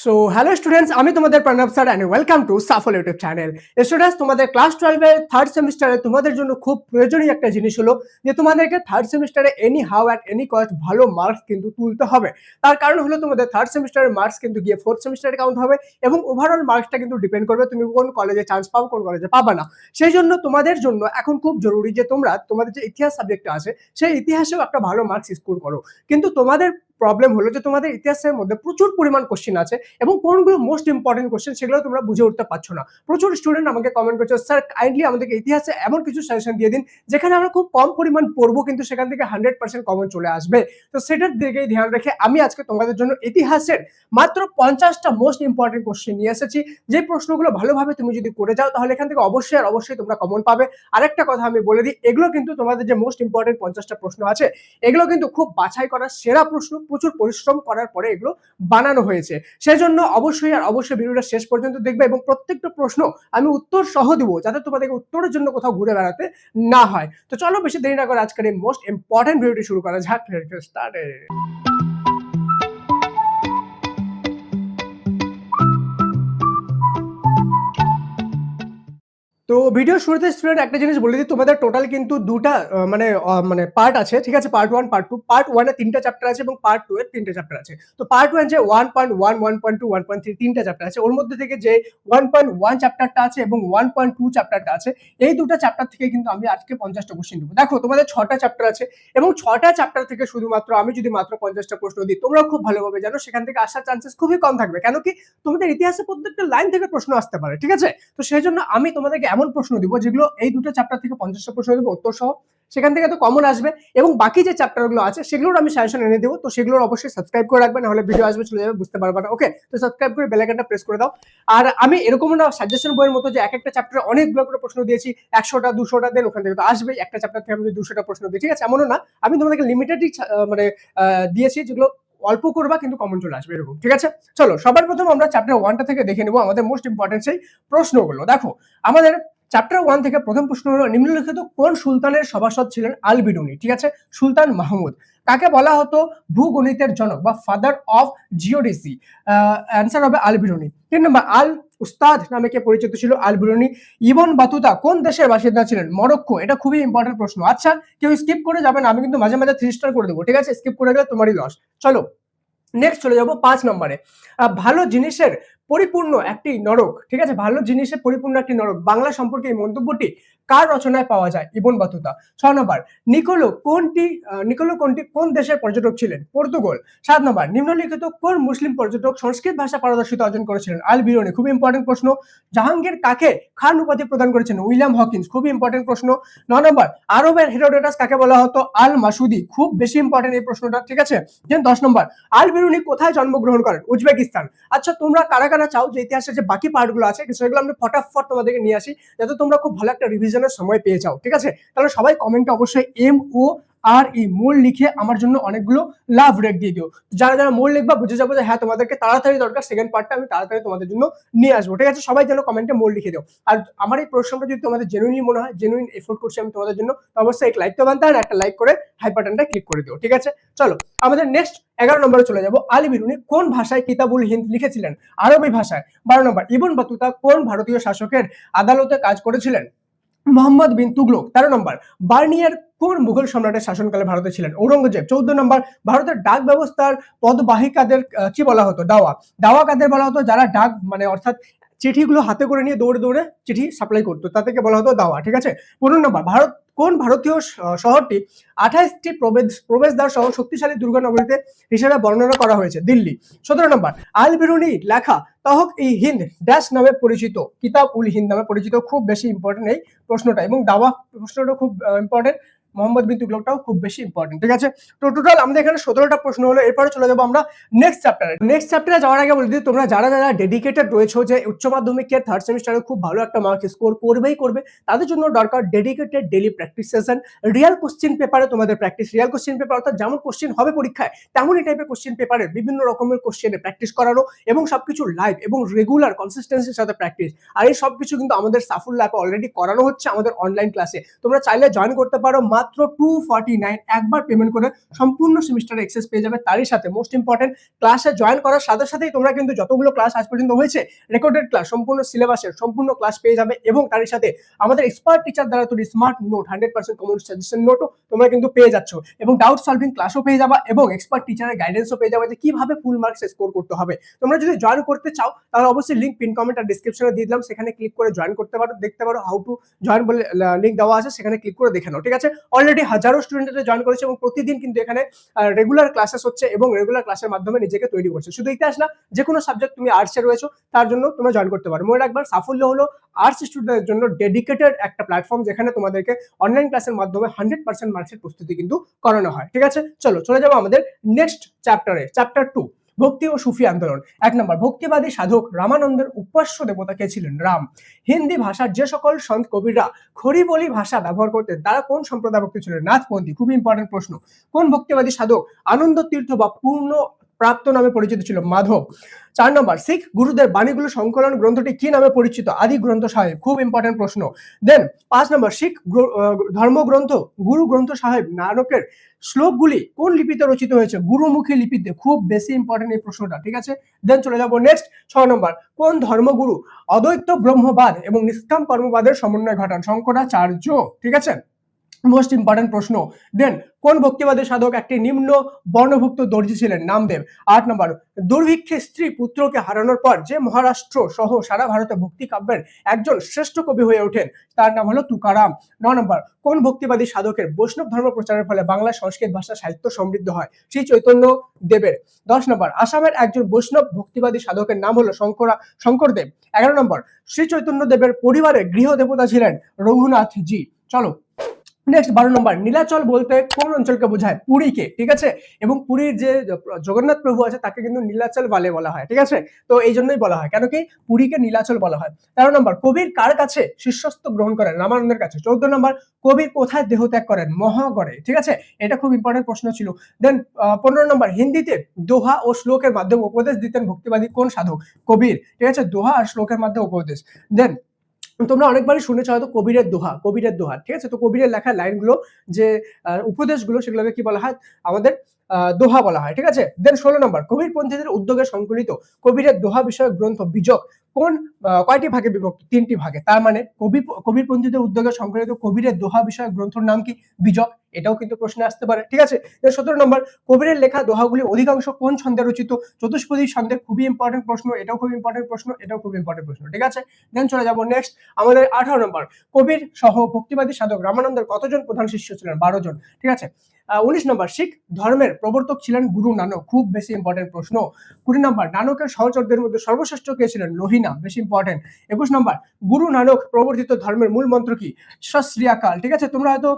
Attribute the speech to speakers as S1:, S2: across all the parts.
S1: So hello students, আমি তোমাদের Pranab sir and welcome to Shuffle YouTube channel. Students, তোমাদের class 12 এর থার্ড সেমিস্টারে তোমাদের জন্য খুব প্রয়োজনীয় একটা জিনিস হলো যে তোমাদেরকে থার্ড সেমিস্টারে any how at any cost ভালো মার্কস কিন্তু তুলতে হবে। তার কারণ হলো তোমাদের থার্ড সেমিস্টারের মার্কস কিন্তু গিয়ে ফোর্থ সেমিস্টারে কাউন্ট হবে এবং ওভারঅল মার্কসটা কিন্তু ডিপেন্ড করবে তুমি কোন কলেজে চান্স পাও, কোন কলেজে পাবা না। সেই জন্য তোমাদের জন্য এখন খুব জরুরি যে তোমরা তোমাদের যে ইতিহাস সাবজেক্টটা আছে সেই ইতিহাসেও একটা ভালো মার্কস স্কোর করো। কিন্তু তোমাদের প্রবলেম হলো যে তোমাদের ইতিহাসের মধ্যে প্রচুর পরিমাণ কোশ্চেন আছে এবং কোনগুলো মোস্ট ইম্পর্টেন্ট কোশ্চেন সেগুলো তোমরা বুঝে উঠতে পারছো না। প্রচুর স্টুডেন্ট আমাকে কমেন্ট করছে, স্যার কাইন্ডলি আমাদেরকে ইতিহাসে এমন কিছু সাজেশন দিয়ে দিন যেখানে আমরা খুব কম পরিমাণ পড়বো কিন্তু সেখান থেকে 100% কমন চলে আসবে। তো সেটার দিকেই ধ্যান রেখে আমি আজকে তোমাদের জন্য ইতিহাসের মাত্র 50টা মোস্ট ইম্পর্টেন্ট কোশ্চেন নিয়ে এসেছি। যে প্রশ্নগুলো ভালোভাবে তুমি যদি করে যাও তাহলে এখান থেকে অবশ্যই আর অবশ্যই তোমরা কমন পাবে। আরেকটা কথা আমি বলে দিই, এগুলো কিন্তু তোমাদের যে মোস্ট ইম্পর্টেন্ট 50টা প্রশ্ন আছে এগুলো কিন্তু খুব বাছাই করা সেরা প্রশ্ন, প্রচুর পরিশ্রম করার পরে এগুলো বানানো হয়েছে। সেজন্য অবশ্যই আর অবশ্যই ভিডিওটা শেষ পর্যন্ত দেখবে এবং প্রত্যেকটা প্রশ্ন আমি উত্তর সহ দিব যাতে তোমাদেরকে উত্তরের জন্য কোথাও ঘুরে বেড়াতে না হয়। তো চলো বেশি দেরি না করে আজকের এই মোস্ট ইম্পর্টেন্ট ভিডিওটি শুরু করা যাক। স্টার্টেড। তো ভিডিও শুরুতে স্টুডেন্ট একটা জিনিস বলে দিই, তোমাদের টোটাল কিন্তু দুটা মানে পার্ট আছে, ঠিক আছে? Part 1 part 2। পার্ট 1 এ 3টা চ্যাপ্টার আছে এবং পার্ট 2 এর 3টে চ্যাপ্টার আছে। তো পার্ট 1 যে 1.1 1.2 1.3 তিনটা চ্যাপ্টার আছে, ওর মধ্যে থেকে যে 1.1 চ্যাপ্টারটা আছে এবং 1.2 চ্যাপ্টারটা আছে, এই দুটো চ্যাপ্টার থেকে কিন্তু আমি আজকে 50টা কোশ্চেন দেব। দেখো তোমাদের 6টা চ্যাপ্টার আছে এবং 6টা চ্যাপ্টার থেকে শুধুমাত্র আমি যদি মাত্র 50টা প্রশ্ন দিই, তোমরা খুব ভালোভাবে জানো সেখান থেকে আসার চান্সেস খুবই কম থাকবে। কেন কি তোমাদের ইতিহাসে প্রত্যেকটা লাইন থেকে প্রশ্ন আসতে পারে, ঠিক আছে? তো সেই জন্য আমি তোমাদেরকে এমন প্রশ্ন দিব যেগুলো এই দুটো চ্যাপ্টার থেকে 50টা প্রশ্ন দেবো উত্তর সহ, সেখান থেকে তো কমন আসবে এবং বাকি যে চ্যাপ্টারগুলো আছে সেগুলোর আমি সাজেশন এনে দেবো। তো সেগুলোর অবশ্যই সাবস্ক্রাইব করে রাখবে, নাহলে ভিডিও আসবে চলে যাবে, বুঝতে পারবে না। ওকে, তো সাবস্ক্রাইব করে বেল আইকনটা প্রেস করে দাও। আর আমি এরকম না সাজেশন বইয়ের মতো যে এক একটা চ্যাপ্টারে অনেকগুলো করে প্রশ্ন দিয়েছি, 100টা 200টা দেন ওখান থেকে তো আসবেই, একটা চ্যাপ্টার থেকে আমি 200টা প্রশ্ন দিই, ঠিক আছে? এমনও না, আমি তোমাদেরকে লিমিটেডই মানে দিয়েছি যেগুলো অল্প করবা কিন্তু কমন চলে আসবে এরকম, ঠিক আছে? চলো সবার প্রথম আমরা চ্যাপ্টার 1টা থেকে দেখে নেবো আমাদের মোস্ট ইম্পর্টেন্ট সেই প্রশ্নগুলো। দেখো আমাদের চ্যাপ্টার 1 থেকে প্রথম প্রশ্ন হলো, নিম্নলিখিত কোন সুলতানের সভাসদ ছিলেন আল বিরুনি? ঠিক আছে, সুলতান মাহমুদ। কাকে বলা হতো ভূগণিতের জনক বা ফাদার অফ জিওডেসি? অ্যান্সার হবে আল বিরুনি। 3 নম্বর, আল উস্তাদ নামে কে পরিচিত ছিল আল বিরুনি? ইবন বাতুতা কোন দেশের বাসিন্দা ছিলেন? মরক্কো। এটা খুবই ইম্পর্টেন্ট প্রশ্ন। আচ্ছা, কেউ স্কিপ করে যাবে না, আমি কিন্তু মাঝে মাঝে 3 স্টার করে দেবো, ঠিক আছে? স্কিপ করে গেলে তোমারই লস। চলো নেক্সট চলে যাবো 5 নম্বরে। ভালো জিনিসের পরিপূর্ণ একটি নরক, ঠিক আছে? ভালো জিনিসের পরিপূর্ণ একটি নরক বাংলা সম্পর্কে এই মন্তব্যটি কার রচনায় পাওয়া যায়? ইবন বাতুতা। 6 নম্বর, নিকোলো কোনটি কোন দেশের পর্যটক ছিলেন? পর্তুগাল। 7 নম্বর, নিম্নলিখিত কোন মুসলিম পর্যটক সংস্কৃত ভাষা পারদর্শিতা অর্জন করেছিলেন? আল বিরুনি। খুবই ইম্পর্টেন্ট প্রশ্ন। জাহাঙ্গীর কাকে খান উপাধি প্রদান করেছেন? William Hawkins. খুবই ইম্পর্টেন্ট প্রশ্ন। 9 নম্বর, আরবের হেরোডোটাস কাকে বলা হতো? আল মাসুদি। খুব বেশি ইম্পর্টেন্ট এই প্রশ্নটা, ঠিক আছে? দেন 10 নম্বর, আল বিরুনি কোথায় জন্মগ্রহণ করেন? উজবেকিস্তান। আচ্ছা, তোমরা কারা কারা চাও যে ইতিহাসের যে বাকি পার্টগুলো আছে সেগুলো আমি ফটাফট তোমাদেরকে নিয়ে আসি যাতে তোমরা খুব ভালো একটা রিভিশনের সময় পেয়ে যাও, ঠিক আছে? তাহলে সবাই কমেন্টে অবশ্যই MORE মোল লিখে আমার জন্য অনেকগুলো লাভ রেট দিয়ে দিও। যারা যারা মোল লিখবা বুঝে যাবো যে হ্যাঁ তোমাদেরকে তাড়াতাড়ি দরকার, সেকেন্ড পার্টটা আমি তাড়াতাড়ি তোমাদের জন্য নিয়ে আসবো, ঠিক আছে? সবাই যেন কমেন্টে মোল লিখে দিও। আর আমার এই প্রশ্নটা যদি তোমাদের জেনুইনলি মনে হয়, জেনুইন এফোর্ট করছি আমি তোমাদের জন্য, অবশ্যই এক লাইক তো বানতে আর একটা লাইক করে হাই বাটনটা ক্লিক করে দিও, ঠিক আছে? চলো আমাদের নেক্সট 11 নম্বরে চলে যাবো। আল বিরুনি কোন ভাষায় কিতাবুল হিন্দ লিখেছিলেন? আরবি ভাষায়। 12 নম্বর, ইবন বাতুতা কোন ভারতীয় শাসকের আদালতে কাজ করেছিলেন? মোহাম্মদ বিন তুগলক। 13 নম্বর, বার্নিয়ার কোন মুঘল সম্রাটের শাসনকালে ভারতে ছিলেন? ঔরঙ্গজেব। 14 নম্বর, ভারতের ডাক ব্যবস্থার পদবাহিকাদের কি বলা হতো? দাওয়া। দাওয়া কাদের বলা হতো? যারা ডাক মানে অর্থাৎ চিঠিগুলো হাতে করে নিয়ে দৌড়ে দৌড়ে চিঠি সাপ্লাই করতো, তাদেরকে বলা হতো দাওয়া, ঠিক আছে? 15 নম্বর, কোন ভারতীয় শহরটি 28টি প্রবেশদ্বার সহ শক্তিশালী দুর্গনগরীতে হিসেবে বর্ণনা করা হয়েছে? দিল্লি। 17 নম্বর, আল বিরুনি লেখা তহক-ই-হিন্দ ড্যাশ নামে পরিচিত? কিতাব উল হিন্দ নামে পরিচিত। খুব বেশি ইম্পর্টেন্ট এই প্রশ্নটা এবং দাওয়া প্রশ্নটা খুব ইম্পর্টেন্ট। মোহাম্মদ বিন তুগলকটাও খুব বেশি ইম্পর্টেন্ট, ঠিক আছে? তো টোটাল আমাদের এখানে 17টা প্রশ্ন হলো। এরপরে চলে যাবো আমরা নেক্সট চ্যাপ্টারে যাওয়ার আগে বলে দিই, তোমরা যারা যারা ডেডিকেটেড রয়েছো যে উচ্চ মাধ্যমিকের থার্ড সেমিস্টারে খুব ভালো একটা মার্ক স্কোর করবে, তাদের জন্য দরকার dedicated daily practice session. Real question পেপারে তোমাদের প্র্যাকটিস, রিয়েল কোশ্চেন পেপার অর্থাৎ যেমন কোশ্চেন হবে পরীক্ষায় তেমনই টাইপের কোশ্চেন পেপারে বিভিন্ন রকমের কোশ্চেনে প্র্যাকটিস করানো এবং সবকিছু লাইভ এবং রেগুলার কনসিস্টেন্সির সাথে প্র্যাকটিস। আর এই সবকিছু কিন্তু আমাদের সাফল ল্যাবে অলরেডি করানো হচ্ছে আমাদের অনলাইন ক্লাসে। তোমরা চাইলে জয়েন করতে পারো মাত্র 249 একবার পেমেন্ট করে সম্পূর্ণ সেমিস্টারে এক্সেস পেয়ে যাবে। তারই সাথে মোস্ট ইম্পর্টেন্ট, ক্লাসে জয়েন করার সাথে সাথেই তোমরা কিন্তু যতগুলো ক্লাস আজ পর্যন্ত হয়েছে রেকর্ডেড ক্লাস, সম্পূর্ণ সিলেবাসের সম্পূর্ণ ক্লাস পেয়ে যাবে, এবং তারই সাথে আমাদের এক্সপার্ট টিচার দ্বারা তৈরি স্মার্ট নোট 100% কমন সাজেশন নোটও তোমরা কিন্তু পেয়ে যাচ্ছ, এবং ডাউট সলভিং ক্লাসও পেয়ে যাবা, এবং এক্সপার্ট টিচারের গাইডেন্সও পেয়ে যাবে যে কিভাবে ফুল মার্কস স্কোর করতে হবে। তোমরা যদি জয়েন করতে চাও তাহলে অবশ্যই লিংক পিন কমেন্ট আর ডিসক্রিপশনে দিয়ে দিলাম, সেখানে ক্লিক করে জয়েন করতে পারো, দেখতে পারো হাউ টু জয়েন বলে লিংক দেওয়া আছে, সেখানে ক্লিক করে দেখে নাও। ঠিক আছে, অলরেডি হাজারো স্টুডেন্টরা জয়েন করেছে এবং প্রতিদিন কিন্তু এখানে রেগুলার ক্লাসেস হচ্ছে এবং রেগুলার ক্লাসের মাধ্যমে নিজেকে তৈরি করছে। শুধু ইতিহাস না, যে কোনো সাবজেক্ট তুমি আর্টসে রয়েছো তার জন্য তোমরা জয়েন করতে পারো। মনে রাখবার, সাফল্য হলো আর্টস স্টুডেন্টদের জন্য ডেডিকেটেড একটা প্ল্যাটফর্ম, যেখানে তোমাদেরকে অনলাইন ক্লাসের মাধ্যমে 100% মার্কসের প্রস্তুতি কিন্তু করানো হয়। ঠিক আছে, চলে যাবো আমাদের নেক্সট চ্যাপ্টারে, চ্যাপ্টার 2, ভক্তি ও সুফি আন্দোলন। 1 নম্বর, ভক্তিবাদী সাধক রামানন্দের উপাস্য দেবতা কে ছিলেন? রাম। হিন্দি ভাষার যে সকল সন্ত কবিরা খড়িবলি ভাষা ব্যবহার করতেন তারা কোন সম্প্রদায় ভক্তি ছিলেন? নাথপন্থী। খুব ইম্পর্টেন্ট প্রশ্ন। কোন ভক্তিবাদী সাধক আনন্দ তীর্থ বা পূর্ণ প্রাপ্ত নামে পরিচিত ছিল? মাধব। 4 নম্বর, শিখ গুরুদের বাণীগুলো সংকলন গ্রন্থটি কি নামে পরিচিত? আদি গ্রন্থ সাহেব। খুব ইম্পর্টেন্ট প্রশ্ন। দেন 5 নম্বর, শিখ ধর্মগ্রন্থ গুরু গ্রন্থ সাহেব নানকের শ্লোকগুলি কোন লিপিতে রচিত হয়েছে? গুরুমুখী লিপিতে। খুব বেশি ইম্পর্টেন্ট এই প্রশ্নটা। ঠিক আছে, দেন চলে যাবো নেক্সট 6 নম্বর, কোন ধর্মগুরু অদ্বৈত ব্রহ্মবাদ এবং নিষ্কাম কর্মবাদের সমন্বয় ঘটান? শঙ্করাচার্য। ঠিক আছে, মোস্ট ইম্পর্টেন্ট প্রশ্ন। দেন কোন ভক্তিবাদী সাধক একটি নিম্ন বর্ণভুক্ত দর্জি ছিলেন? নামদেব। 8 নম্বর, দুর্ভিক্ষে স্ত্রী পুত্রকে হারানোর পর যে মহারাষ্ট্র সহ সারা ভারতে ভক্তি কাব্যের একজন শ্রেষ্ঠ কবি হয়ে ওঠেন তার নাম হলো তুকারাম। 9 নম্বর, কোন ভক্তিবাদী সাধকের বৈষ্ণব ধর্ম প্রচারের ফলে বাংলা সংস্কৃত ভাষা সাহিত্য সমৃদ্ধ হয়? শ্রী চৈতন্য দেবের। 10 নম্বর, আসামের একজন বৈষ্ণব ভক্তিবাদী সাধকের নাম হলো শঙ্করদেব। 11 নম্বর, শ্রী চৈতন্য দেবের পরিবারের গৃহ দেবতা ছিলেন রঘুনাথ জি। চলো নেক্সট 12 নম্বর, নীলাচল বলতে কোন অঞ্চলকে বোঝায়? পুরীকে। ঠিক আছে, এবং পুরীর যে জগন্নাথ প্রভু আছে তাকে কিন্তু নীলাচল বালে বলা হয়। ঠিক আছে, তো এই জন্যই বলা হয়, কেন কি পুরীকে নীলাচল বলা হয়। 13 নম্বর, কবির কার কাছে শিষ্যত্ব গ্রহণ করেন? রামানন্দের কাছে। 14 নম্বর, কবির কোথায় দেহত্যাগ করেন? মহাগড়ে। ঠিক আছে, এটা খুব ইম্পর্টেন্ট প্রশ্ন ছিল। দেন 15 নম্বর, হিন্দিতে দোহা ও শ্লোকের মাধ্যমে উপদেশ দিতেন ভক্তিবাদী কোন সাধক? কবির। ঠিক আছে, দোহা আর শ্লোকের মাধ্যমে উপদেশ। দেন তোমরা অনেকবারই শুনেছো হয়তো কবিরের দোহা। ঠিক আছে, তো কবিরের লেখা লাইনগুলো যে উপদেশগুলো সেগুলোকে কি বলা হয়? আমাদের দোহা বলা হয়। ঠিক আছে, দেন 16 নম্বর, কবির পন্থীদের উদ্যোগে সংকলিত কবিরের দোহা বিষয়ক গ্রন্থ বিজক কোন কয়টি ভাগে বিভক্ত? 3টি ভাগে। তার মানে কবির পন্থীদের উদ্যোগে সংকলিত কবিরের দোহা বিষয়ক গ্রন্থের নাম কি? বিজক। এটাও কিন্তু প্রশ্নে আসতে পারে। ঠিক আছে, 17 নম্বর, কবিরের লেখা দোহাগুলি অধিকাংশ কোন ছন্দে রচিত? চতুষ্পদী ছন্দে। খুবই ইম্পর্টেন্ট প্রশ্ন, এটাও খুব ইম্পর্টেন্ট প্রশ্ন। ঠিক আছে, দেন চলে যাবো নেক্সট আমাদের 18 নম্বর, কবির সহ ভক্তিবাদী সাধক রামানন্দের কতজন প্রধান শিষ্য ছিলেন? 12 জন। ঠিক আছে, 19 নম্বর, শিখ ধর্মের প্রবর্তক ছিলেন গুরু নানক। খুব বেশি ইম্পর্টেন্ট প্রশ্ন। 20 নম্বর, নানকের সহচরদের মধ্যে সর্বশ্রেষ্ঠ কে ছিলেন? লোহিনা। বেশি ইম্পর্টেন্ট। 21 নম্বর, গুরু নানক প্রবর্তিত ধর্মের মূল মন্ত্র কি? সৎ শ্রী আকাল। ঠিক আছে, তোমরা হয়তো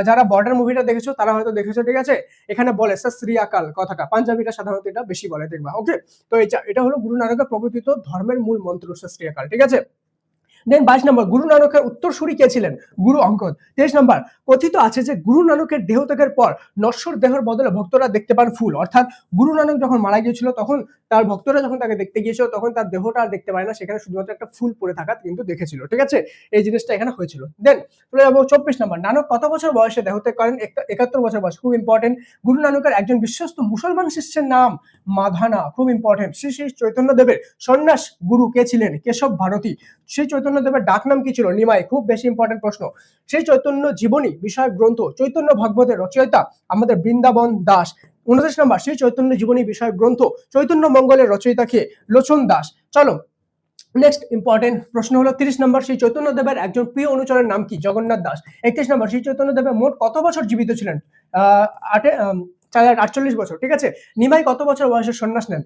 S1: যারা বর্ডার মুভিটা দেখেছো তারা হয়তো দেখেছো। ঠিক আছে, এখানে বলে সৎ শ্রী আকাল কথাটা, পাঞ্জাবিটা সাধারণত এটা বেশি বলে, দেখবা। ওকে, তো এটা হলো গুরু নানকের প্রবর্তিত ধর্মের মূল মন্ত্র, সৎ শ্রী আকাল। ঠিক আছে, দেন 22 নম্বর, গুরু নানকের উত্তরসূরি কে ছিলেন? গুরু অঙ্গদ। 23 নম্বর, কথিত আছে যে গুরু নানকের দেহত্যাগের পর নশ্বর দেহের বদলে ভক্তরা দেখতে পান ফুল। অর্থাৎ গুরু নানক যখন মারা গিয়েছিল তখন তার ভক্তরা যখন তাকে দেখতে গিয়েছিল তখন তার দেহটা আর দেখতে পায় না, সেখানে শুধুমাত্র একটা ফুল পড়ে থাকা কিন্তু দেখেছিল। ঠিক আছে, এই জিনিসটা এখানে হয়েছিল। দেন চলে যাবো 24 নম্বর, নানক কত বছর বয়সে দেহত্যাগ করেন? 71 বছর বয়স। খুব ইম্পর্টেন্ট। গুরু নানকের একজন বিশ্বস্ত মুসলমান শিষ্যের নাম মাধানা। খুব ইম্পর্টেন্ট। শ্রী শ্রী চৈতন্য দেবের সন্ন্যাস গুরু কে ছিলেন? কেশব ভারতী। শ্রী চৈতন্য দেবের ডাক নাম কি ছিল? নিমাই। খুব বেশি ইম্পর্টেন্ট প্রশ্ন। শ্রী চৈতন্য জীবনী বিষয়ক গ্রন্থ চৈতন্য ভগবতের রচয়িতা আমাদের বৃন্দাবন দাস। 29 নম্বর, শ্রী চৈতন্য জীবনী বিষয়ক গ্রন্থ চৈতন্য মঙ্গলের রচয়িতা কে? লোচন দাস। চলো নেক্সট ইম্পর্টেন্ট প্রশ্ন হলো 30 নম্বর, শ্রী চৈতন্য দেবের একজন প্রিয় অনুচরের নাম কি? জগন্নাথ দাস। 31 নম্বর, শ্রী চৈতন্য দেবের মোট কত বছর জীবিত ছিলেন? 48 বছর। ঠিক আছে, নিমাই কত বছর বয়সে সন্ন্যাস নেন?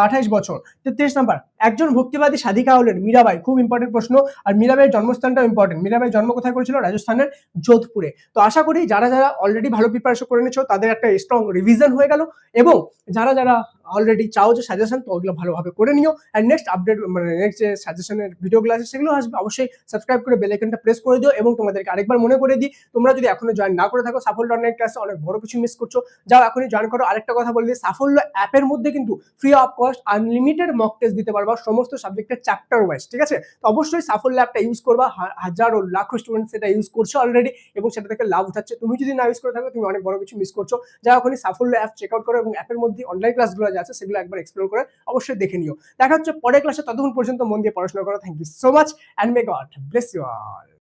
S1: 28 বছর। 33 নম্বর, একজন ভক্তিবাদী সাধিকা হলেন মিরাবাই। খুব ইম্পর্টেন্ট প্রশ্ন। আর মিরাবাইয়ের জন্মস্থানটাও ইম্পর্টেন্ট। মিরাবাই জন্ম কোথায় করেছিল? রাজস্থানের যোধপুরে। তো আশা করি যারা অলরেডি ভালো প্রিপারেশন করে নিচ্ছ তাদের একটা স্ট্রং রিভিশন হয়ে গেল, এবং যারা অলরেডি চাও যে সাজেশন, তো ওগুলো ভালোভাবে করে নিও। আর নেক্সট আপডেট মানে নেক্সট যে সাজেশনের ভিডিওগুলো আছে সেগুলো আসবে, অবশ্যই সাবস্ক্রাইব করে বেল আইকনটা প্রেস করে দিও। এবং তোমাদেরকে আরেকবার মনে করে দিই, তোমরা যদি এখনো জয়েন না করে থাকো সাফল্য অনলাইন ক্লাসে, অনেক বড় কিছু মিস করছো, যাও এখনই জয়েন করো। আরেকটা কথা বলে দিই, সাফল্য অ্যাপের মধ্যে কিন্তু free of cost unlimited mock test দিতে পারবো পারবা সমস্ত সাবজেক্টের চ্যাপ্টার ওয়াইজ, ঠিক আছে? তো অবশ্যই সাফল্য অ্যাপটা ইউজ করবা, হাজারো লাখো স্টুডেন্ট সেটা ইউজ করছে অলরেডি এবং সেটা থেকে লাভ উঠাচ্ছে। তুমি যদি না ইউজ করে থাকো তুমি অনেক বড় কিছু মিস করছো। যাও এখনই সাফল্য অ্যাপ চেক আউট করো এবং অ্যাপের মধ্যে অনলাইন ক্লাসগুলো যা আছে সেগুলো একবার এক্সপ্লোর করে অবশ্যই দেখে নিও। দেখা হচ্ছে পরের ক্লাসে, ততক্ষণ পর্যন্ত মন দিয়ে পড়াশোনা করো। Thank you so much and may God bless you all.